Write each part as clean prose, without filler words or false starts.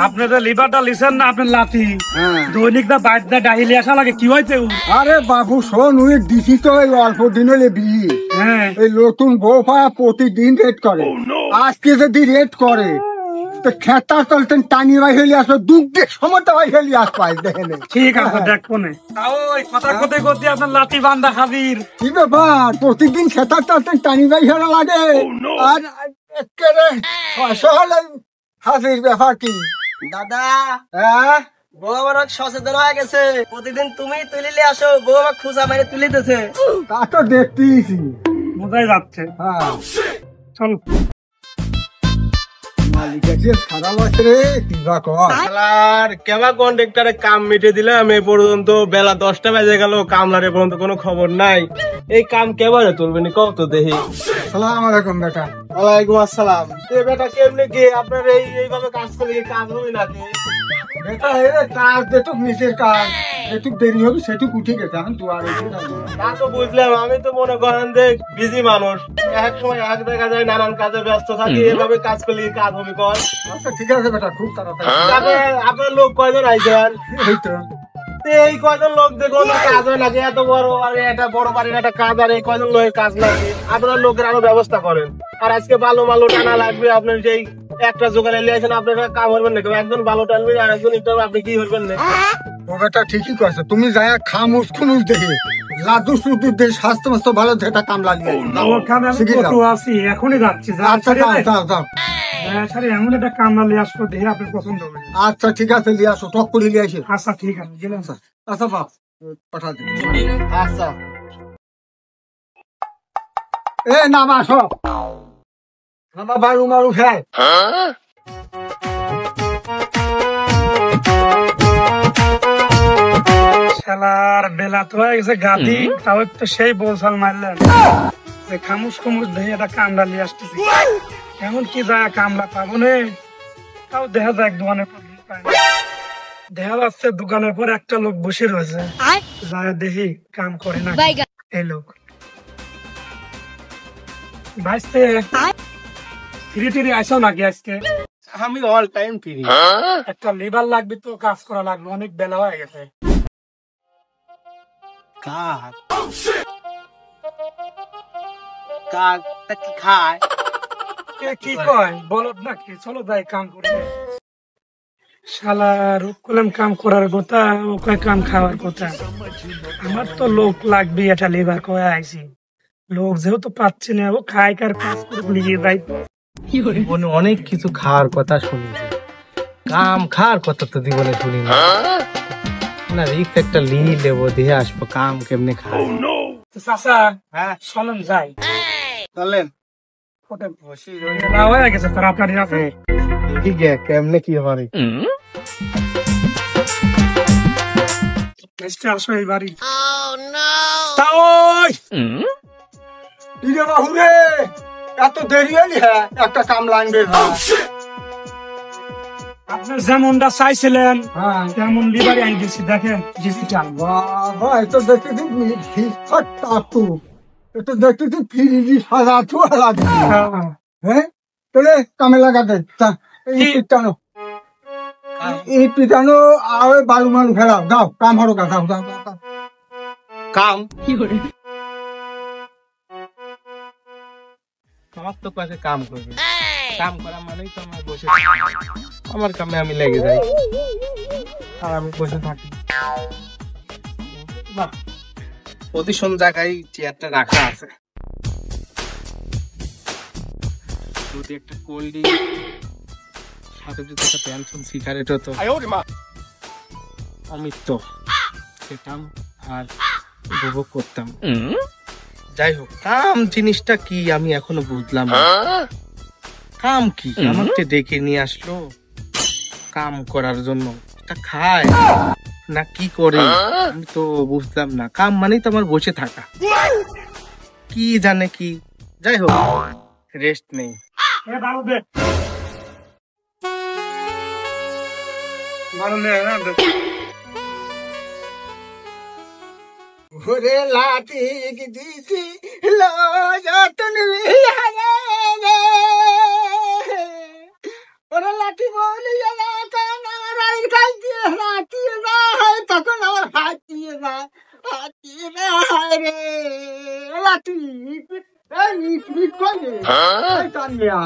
আপনাদের লিভারটা লিসেন না আপনার লাথি দৈনিক দা বাইর দা ডাহিলি আসা লাগে কি হয়েছে? আরে বাবু শোন ওই দিছি তো এই অল্প দিন হলে বিয়ে এই নতুন বউ পাড়া প্রতিদিন রেট করে আজকে যদি রেট করে খেতা চলতেন টানি ভাই হেলি আসো দুঃখের সময় ভাই হেলি আস পাই দেখেন। ঠিক আছে দেখো না কথা কোথায় করতে আপনার লাথি বান্ধা হাজির। কি ব্যাপার প্রতিদিন খেতা চলতেন টানি ভাই হেলা লাগে আর একেবারে 600 হলে হাজির ব্যাপার কি দাদা? হ্যাঁ বউ আমার সচেতন হয়ে গেছে, প্রতিদিন তুমি তুলিলে আসো, বউ আমার খুঁজা মেরে তুলিতেছে। তা তো দেখতেইছি বোঝাই যাচ্ছে। হ্যাঁ চলো কেবা কন্ট্রাক্টরে কাম মিটে দিলাম এ পর্যন্ত বেলা 10টা বেজে গেল, কামলার এ পর্যন্ত কোনো খবর নাই। এই কাম কেবারে তুলবেনি কত দেখি। সালাম আলাইকুম বেটা। ওয়ালাইকুম আসসালাম। বেটা কেমনে কি আপনার এইভাবে কাজ করলে কাজ হবে নাকি? বেটা কাজ যেটুক নিচের কাজ যেটুক দেরি হবে সেটুক উঠে গেছে এখন দুয়ারে তা তো বুঝলাম, আমি তো মনে করেন যে বিজি মানুষ, এক সময় এক দেখা যায় নানান কাজে ব্যস্ত থাকি, এভাবে কাজ করলে কাজ হবে কর। আচ্ছা ঠিক আছে বেটা খুব তাড়াতাড়ি। আপনার লোক কয়জন আইছেন? এই তো এই কয়জন লোক দেখুন কাজ হয় নাকি? এত বড় আর একটা বড় বাড়ির একটা কাজ আর এই কয়জন লোকের কাজ লাগে? আপনার লোকের আরো ব্যবস্থা করেন। আর আজকে ভালো ভালো টানা লাগবে, আপনার যেই একটা জোগাড় এলে আছেন আপনার কাম করবেন না, একজন ভালো টানবেন আর একজন একটু আপনি কি করবেন না। ও বেটা ঠিকই করছে, তুমি যাই খামুস খুনুস দেখে লাদু সুদু দেশ স্বাস্থ্য মাস্ত ভালো যেটা কামলা নিয়ে ওখানে আমি কত আছি এখনই যাচ্ছি। আচ্ছা যাও যাও যাও। স্যার এমন একটা কামলা নিয়ে আসবো দেখে আপনার পছন্দ হবে। আচ্ছা ঠিক আছে নিয়ে আসো টক করে নিয়ে আসে। আচ্ছা ঠিক আছে গেলাম স্যার। আচ্ছা বাপ পাঠা দিন। আচ্ছা এ নামা সব নামা বারু মারু খায়। শালার বেলা তো হয়ে গেছে গাদি, তাও তো সেই বলসাল মারলেন যে খামুস খুমুস দেখে একটা কামলা নিয়ে আসতেছি। এমন কি যায় কামলা পাবো নে? তাও দেখা যায় এক দোকানের পর দেখা যাচ্ছে দোকানের পর একটা লোক বসে রয়েছে, যায় দেখি কাম করে না এই লোক। ভাইস্তে ফিরি টিরি আইসো নাকি আজকে? আমি অল টাইম ফ্রি। একটা লেবার লাগবে তো, কাজ করা লাগবে, অনেক বেলা হয়ে গেছে। কাজ কাজ কি খায়? কি কয় বলত নাকি? চলো যাই কাম করি। শালা রূপ করলাম কাম করার কথা, ওকে কাম খাওয়ার কথা। আমার তো লোক লাগবে, এটা লেবার কয়ে আইছি। লোক যেহেতু পাচ্ছি না, ও খায় কার কাজ করে নিয়ে যাই। অনেক কিছু খাওয়ার কথা শুনেছি, কাম খাওয়ার কথা তো জীবনে শুনি না। রিক্স একটা লিয়ে নেবো, দিয়ে আসবো কাম কেমনে খায়। চাচা হ্যাঁ চলেন যাই। চলেন হয়ে গেছে তোর আপনার আছে ঠিক আছে, কেমনে কি হবে আসো এই বাড়ি। বাবু রে এত দেরি হলি হ্যাঁ একটা কাম লাগবে। আপনার যেমনটা চাইছিলেন তেমন লিবারি আনি দিচ্ছি, দেখেন ডিজিটাল। বাবা এত দেখতে দিন এত দেখতে দিন ফিরি সাজা থু আলাদা। হ্যাঁ তোরে কামে লাগাতে এই পিটানো এই পিটানো আর বালু মালু ফেলাও যাও কাম হরো যাও যাও যাও কাম কি করে? আমার তো কাছে কাম করবে, কাম করা মানেই তো আমার বসে আমার কামে আমি লেগে যাই আর আমি বসে থাকি। বাহ প্রতিশন জায়গায় চেয়ারটা রাখা আছে, যদি একটা কোল্ড ড্রিঙ্ক সাথে যদি একটা পেনশন সিগারেট হতো অমৃত খেতাম আর উপভোগ করতাম। যাই হোক কাম জিনিসটা কি আমি এখনো বুঝলাম না। কাম কি আমাকে ডেকে নিয়ে আসলো কাম করার জন্য, তা খায় না কি করে আমি তো বুঝলাম না। কাম মানেই তো আমার বসে থাকা, কি জানে কি। যাই হোক রেস্ট নেই। ওরে লাঠি দিছি যতন ওরে এই টানিয়া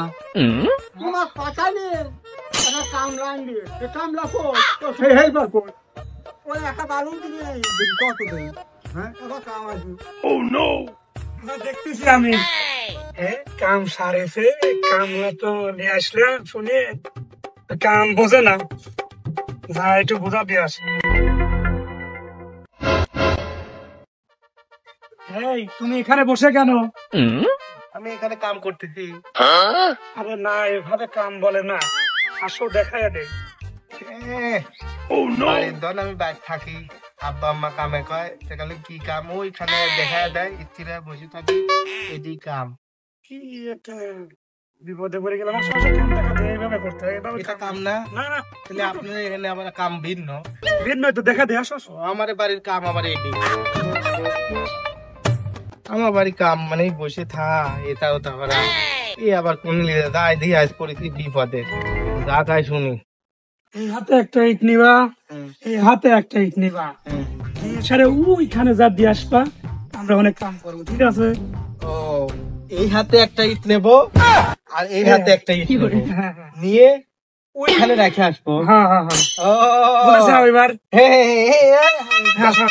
তোমার পাঠালে একটা কামলা আনবে কামলা কই তো সেই হেল্পার কই ওই একটা বালুন দিবি কত দেই হ্যাঁ এবার কাম আসবে দেখতেছি আমি কাম সারেছে কামলা তো নিয়ে আসলাম শুনে কাম বোঝে না যা একটু বোঝা দিয়ে আসে। এই তুমি এখানে বসে কেন? আমি এখানে কাম করতেছি। আরে না এভাবে কাম বলে না, আসো দেখায় দে। বাড়ির দল আমি বাইরে থাকি, আব্বা আম্মা কামে কয় সেখানে কি কাম ওইখানে দেখা দেয়, স্থির বসে থাকি, এটি কাম। কি একটা বিপদে পড়ে গেলাম, আসো কাম দেখা দে, এইভাবে করতে হয়, এইভাবে এটা কাম না? না না তাহলে আপনার এখানে আমার কাম ভিন্ন। ভিন্ন তো দেখা দে, আসো আসো। আমার বাড়ির কাম আমার এটি, আমার বাড়ির কাম মানে বসে থা এটা ওটা করা, এ আবার কোন দায় দিয়ে আজ পড়েছি বিপদে, যা তাই শুনি। এই হাতে একটা ইট নিবা, এই হাতে একটা ইট নিবা, এছাড়া ওইখানে যা দিয়ে আসবা, আমরা অনেক কাম করবো, ঠিক আছে? ও এই হাতে একটা ইট নেবো আর এই হাতে একটা ইট নেবো, নিয়ে ওইখানে রেখে আসবো। হ্যাঁ হ্যাঁ হ্যাঁ ও বলেছে এবার। হ্যাঁ হ্যাঁ আসো।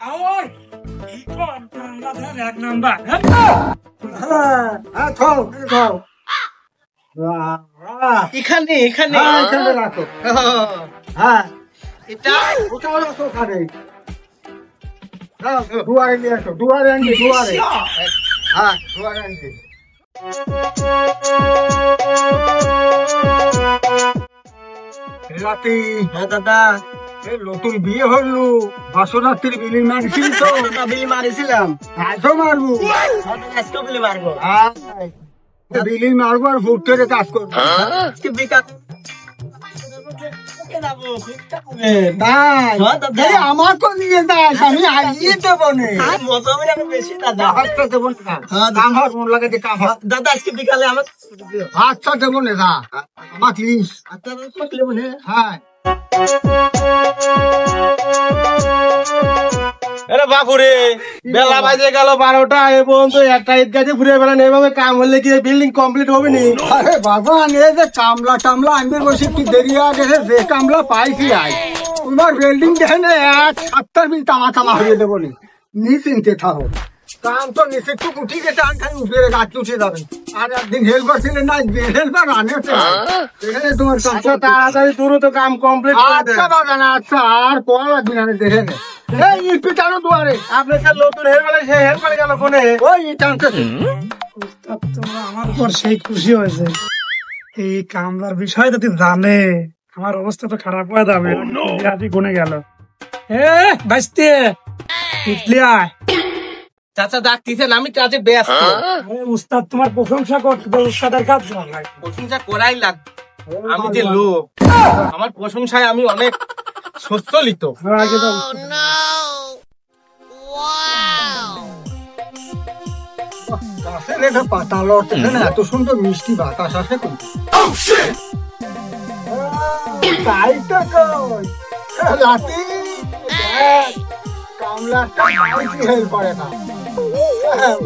আওয়াই, এই তো আমরা ধর এক নাম্বার, হ্যাঁ? হ্যাঁ থাও থাও এখানে এখানে এখানে রাখো ও, হ্যাঁ এটা ওটা রাখো ওখানে দুয়ারে নিয়ে আসো দুয়ারে আনবে দুয়ারে হ্যাঁ দুয়ারে আনবে রাতে হ্যাঁ দাদা, নতুন বিয়ে হলো বাসরাত্রির বিলি মারছিল তো দাদা বিলি মারিছিলাম, আজও মারবো আজকেও বিলি মারবো। বিলি মারবো আর ভোট করে কাজ করবো আজকে বিকাল তাই হ্যাঁ দাদা। এই আমাকে নিয়ে যাস আমি আইয়ে দেবো না মজা হবে না বেশি দাদা। আচ্ছা দেবো না হ্যাঁ, কাম হয় মন লাগে যে কাম হয় দাদা আজকে বিকালে আমার আচ্ছা দেবো না যা আমাকে লিস হ্যাঁ আরে বাপুরে বেলা বাজে গেল 12টা, এ পর্যন্ত একটা ঈদ গাছে ঘুরে বেড়ান, এভাবে কাম হলে কি বিল্ডিং কমপ্লিট হবে নি? আরে বাবা নে যে কামলা টামলা আনবে বসে একটু দেরি হয়ে গেছে যে কামলা পাইছি আজ তোমার বিল্ডিং দেখে না 1 মিনিট তামা তামা হয়ে দেবো নি নিশ্চিন্তে থাকো কাম তো নিচে একটু উঠি গেছে আনখানি উঠে গাছ উঠে যাবে আর একদিন হেল্পার ছিলেন না হেল্পার আনেছে এখানে তোমার কাম আচ্ছা তাড়াতাড়ি দ্রুত কাম কমপ্লিট করে দেন। আচ্ছা বাবা না আচ্ছা আর পড়া লাগবে না দেখে নে এই ইট পিটানো দুয়ারে আপনি স্যার নতুন হেল্পারে সে হেল্পারে গেল ফোনে। ওই ইট আনতেছে উস্তাদ তো আমার উপর সেই খুশি হয়েছে, এই কামলার বিষয় যদি জানে আমার অবস্থা তো খারাপ হয়ে যাবে। আজই গুনে গেল। এ বাইস্তে ইটলি আয়। চাচা ডাকতেছেন, আমি কাজে ব্যস্ত। আরে উস্তাদ তোমার প্রশংসা করতে, উস্তাদের কাজ ভালো লাগে। প্রশংসা করাই লাগবে, আমি যে লোক আমার প্রশংসায় আমি অনেক সচ্ছলিত। আগে তো গাছের এটা পাতা লড়তেছে না এত সুন্দর মিষ্টি বাতাস আসে কিন্তু তাই তো কই লাতি কামলাটা পাইছি হেল্প করে না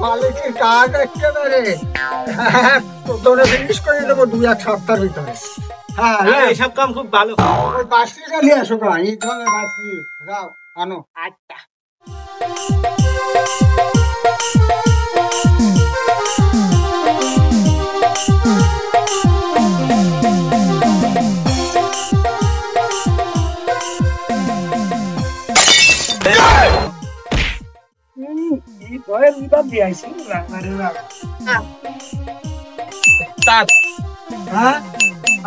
মালিকের কাজ একেবারে তোরে ফিনিশ করে দেবো 2-1 সপ্তাহের ভিতরে হ্যাঁ এইসব কাম খুব ভালো। ওই বাসটিটা নিয়ে আসো গা এই ধরনের বাসটি যাও আনো আচ্ছা এই ভয়ের বিবাদ দিয়ে আইছি। তার হ্যাঁ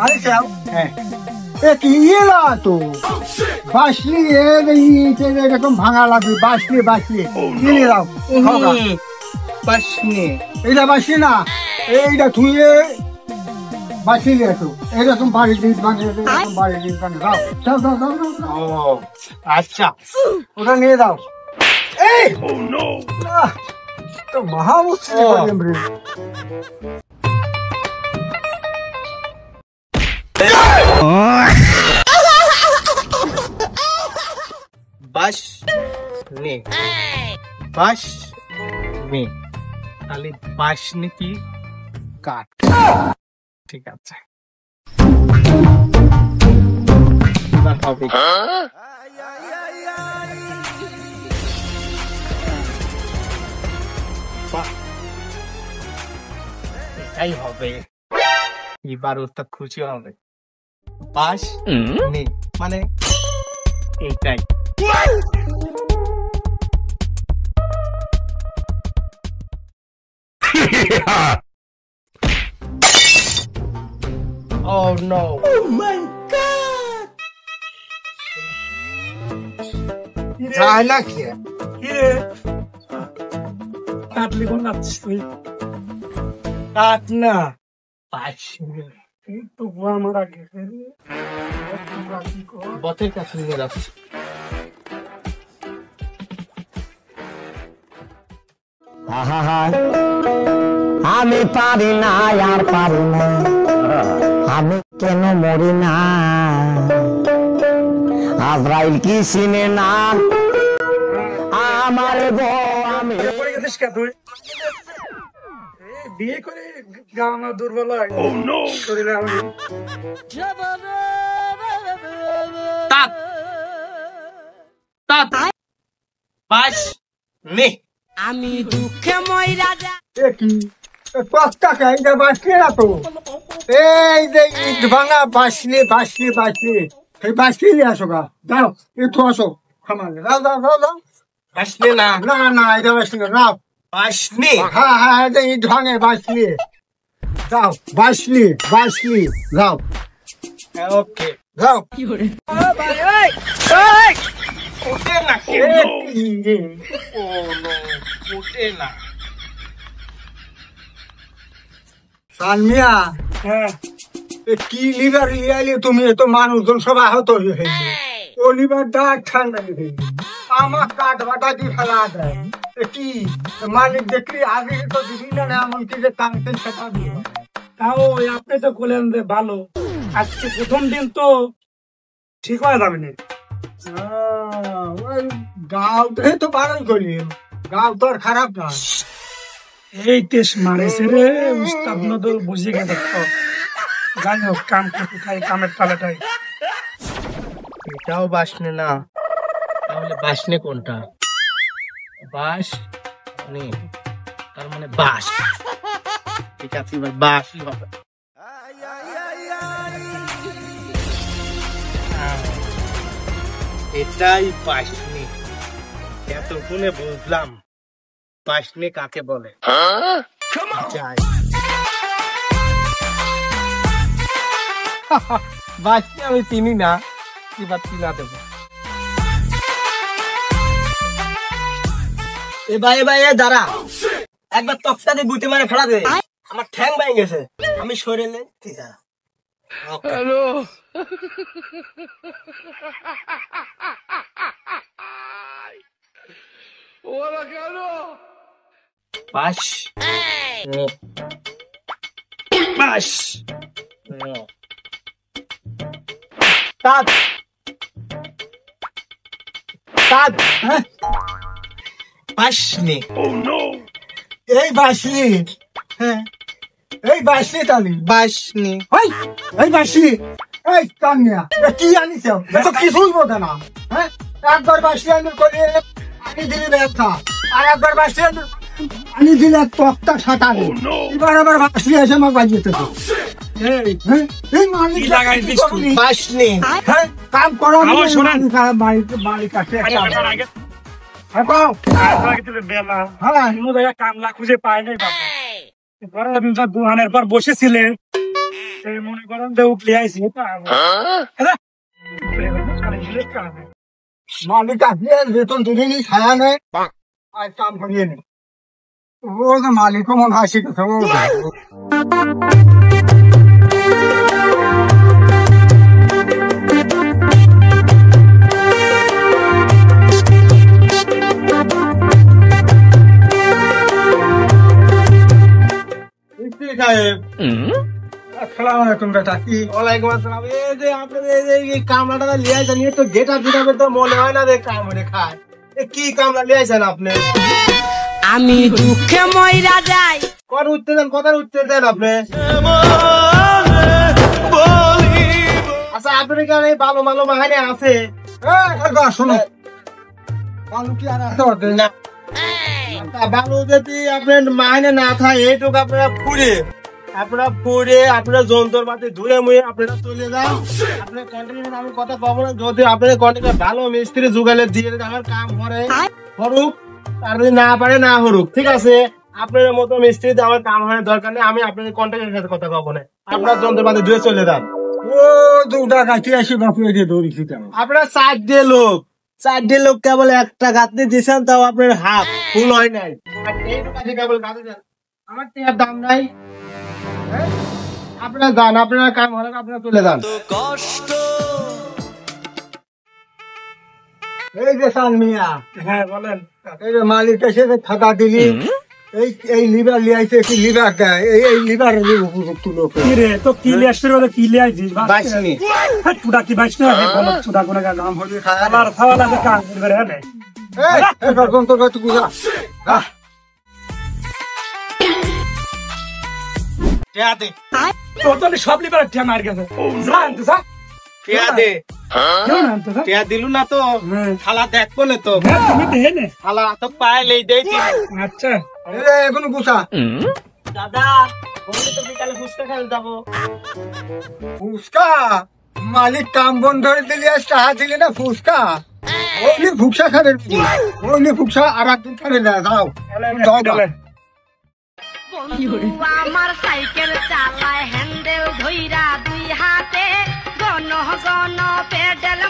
আরে যাও হ্যাঁ এ কি এলা তো বাসলি এরকম ভাঙা লাগবে বাসলি বাসলি নিয়ে যাও খাওয়া পাশনে এইটা বাসলি না এইটা ধুয়ে বাসলি নিয়ে আসো এরকম বাড়ির দিন ভাঙে এরকম বাড়ির দিন ভাঙে যাও যাও যাও যাও যাও, যাও। ও আচ্ছা ওটা নিয়ে যাও এই আহ, তো মহা মুশকিল করলাম রে বাস নে বাস নে তাহলে বাঁশনি কি কাঠ? ঠিক আছে, এবার হবে বাহ, এটাই হবে। এবার ওস্তাদ খুশি হবে। বাঁশ নেই মানে এইটাই। Oh no! Oh my God! যায় না কি কি রে কাটলি কোন আছিস তুই? কাঠ না, বাঁশ। এই তো বুয়া মারা গেছে রে। বটের কাছে নিয়ে যাচ্ছি। আমি পারি না আর পারি না, আমি কেন মরি না? আজরাইল কি চিনে না আমার গো? আমি পড়ে গেছিস কে তুই? বিয়ে করে গা আমার দুর্বল হয়। শরীরে আমি তাত তাত বাঁশ নেই। আমি দুঃখে মইরা যা। কি 5 টাকা এটা বাঁচলি না তো? এই যে ইট ভাঙা বাঁচলি বাঁচলি বাঁচলি, সেই বাঁচলি নিয়ে আসো গা, যাও একটু আসো খামালে, যাও যাও যাও যাও। বাঁশ নে না, না না এটা বাঁচলি না, যাও। বাঁশ নেই। হ্যাঁ হ্যাঁ এটা ইট ভাঙে বাঁচলি, যাও বাঁচলি বাঁচলি, যাও ওকে, যাও। ওঠে না এ কি রে? ও নো, ওঠে না। সালমিয়া, হ্যাঁ এ কি লিভার লিয়াইলে তুমি? এত মানুষজন সব আহত হয়ে গেছে, ও লিভার ডাক ঠান্ডা লেগে গেছে। আমার কাঠ বাটা দিয়ে ফেলা দেয়। এ কি মালিক দেখলি আগে তো দিবি না, এমনকি যে টানতেন সেটা দিয়ে। তাও ওই আপনি তো বলেন যে ভালো, আজকে প্রথম দিন তো ঠিক হয়ে যাবে না। ওই গাঁও তো বারণ করি, গাঁও তো আর খারাপ না। এই তেস মারেছে রে উস্তাদ নদল বুঝে গেছে তো। যাই হোক কাম করতে খাই, কামের তালেটাই। এটাও বাঁশ নে না, তাহলে বাঁশ নে কোনটা? বাঁশ নে, তার মানে বাঁশ। ঠিক আছে, এবার বাঁশই হবে। এটাই বাঁশ নে। এতক্ষণে বুঝলাম বাঁশ নে কাকে বলে। যাই, বাঁশ নে আমি চিনি না, এবার চিনা দেবো। এ ভাই দাঁড়া, একবার তক্তা দিয়ে বুটি মারে ফেলা দে, আমার ঠ্যাং ভেঙে গেছে, আমি সরেলে ঠিক আছে। বাঁশ নে, বাঁশ নে। তাত তাত, হ্যাঁ বাঁশ নে। এই বাঁচলি, হ্যাঁ এই বাঁচলি তালি, বাঁশ নে। ওই এই বাঁচলি, এই কামিয়া কি আনিস? তো কিছুই বোঝে না, হ্যাঁ একবার বাঁচলি আমি করে আনি দিলি ব্যথা, আর একবার বাঁচলি আনি দিলে তক্তা সাঁতারে, এবার আবার বাঁচলি এসে আমাকে বাজিয়ে এই মালিক কি লাগাইছিস তুই? বাঁশ নে। হ্যাঁ কাম করো, আমার শোনেন। বাড়ির কাছে আগে হ্যাঁ পাও, বেলা হ্যাঁ কোনো জায়গায় কামলা খুঁজে পায় নাই বাবা। এবার আপনি যা দুহানের পর বসেছিলেন, সেই মনে করেন যে উঠলে আইসি মালিক আসলে বেতন দিলে নি, ছায়া নেই, আর কাম করিয়ে নি। ও যে মালিকও মনে হয় শিখেছে, ও আসসালামু আলাইকুম বেটা, কি ওয়ালাইকুম আসসালাম। এই যে আপনাদের এই কামলাটা লিয়ে আসেন, তো গেটা দিটাবে তো মনে হয় না যে কামড়ে খায়। কি কামলা লিয়ে আসেন আপনি? আমি দুঃখে মইরা যাই। কর উঠতে দেন, কথার উঠতে দেন আপনি। আচ্ছা আপনার এখানে ভালো ভালো মাহানে আছে? শোনো বালু কি আর আছে ওদের? না ভালো যদি আপনার মাইনে না থাকে এইটুকু আপনারা ফুড়ে আপনারা যন্ত্রপাতি ধুয়ে মুয়ে আপনারা চলে যান। আপনার কন্ট্রাক্টর আমি কথা পাবো না, যদি আপনার কন্ট্রাক্টর ভালো মিস্ত্রি জোগালে দিয়ে আমার কাম করে হরুক, আর যদি না পারে না হরুক, ঠিক আছে? আপনার মতো মিস্ত্রি আমার কাম হওয়ার দরকার নেই, আমি আপনার কন্ট্রাক্টরের সাথে কথা পাবো না, আপনার যন্ত্রপাতি ধুয়ে চলে যান। ও 2 টাকা 83 বাপু দিয়ে ধরেছি তেমন। আপনার 4 লোক কেবল 1 টাকা আপনি দিয়েছেন, তাও আপনার হাফ ফুল হয় নাই। আর এইটুকু আছে কেবল কাজে যান, আমার টিয়ার দাম নাই। হ্যাঁ? আপনারা যান, আপনারা কাম হলে আপনারা চলে যান। এই যে সান মিয়া, হ্যাঁ বলেন। এই যে মালিক এসে যে খাতা দিলি, এই লিভার লিয়াইছে, কি লিভার দেয়? এই লিভারের উপযুক্ত লোক। কি রে তো কি লিয়াসছিস বলে কি লিয়াইছিস? বাইশনি। হ্যাঁ চুদা কি বাইছ না বল চুদা কোন নাম হলি খাবার খাওয়া লাগে কাম করবে রে নে। এই বর্তমান তোর কাছে গুজা। টিয়া দে, তো তো সব লিবার ঠ্যা মার গেছে। জান তো সা টিয়া দে। কেন না তো সা? টিয়া দিলু না তো খালা দেখবো না তো, হ্যাঁ তুমি দে নে। খালা তো পাইলেই দেই দিন। আচ্ছা এগুলো গুছা। দাদা বললে তো বিকালে ফুচকা খেতে যাবো। ফুসকা মালিক কাম বন্ধ করে দিলি, আর টাকা দিলি না ফুসকা। ওইলি ফুকসা খাবে, ওইলি ফুকসা আর একদিন খাবে না। দাও দাও দাও। বন্ধু আমার সাইকেল চালায় হ্যান্ডেল ধইরা 2 হাতে, ঘন ঘন পেডেল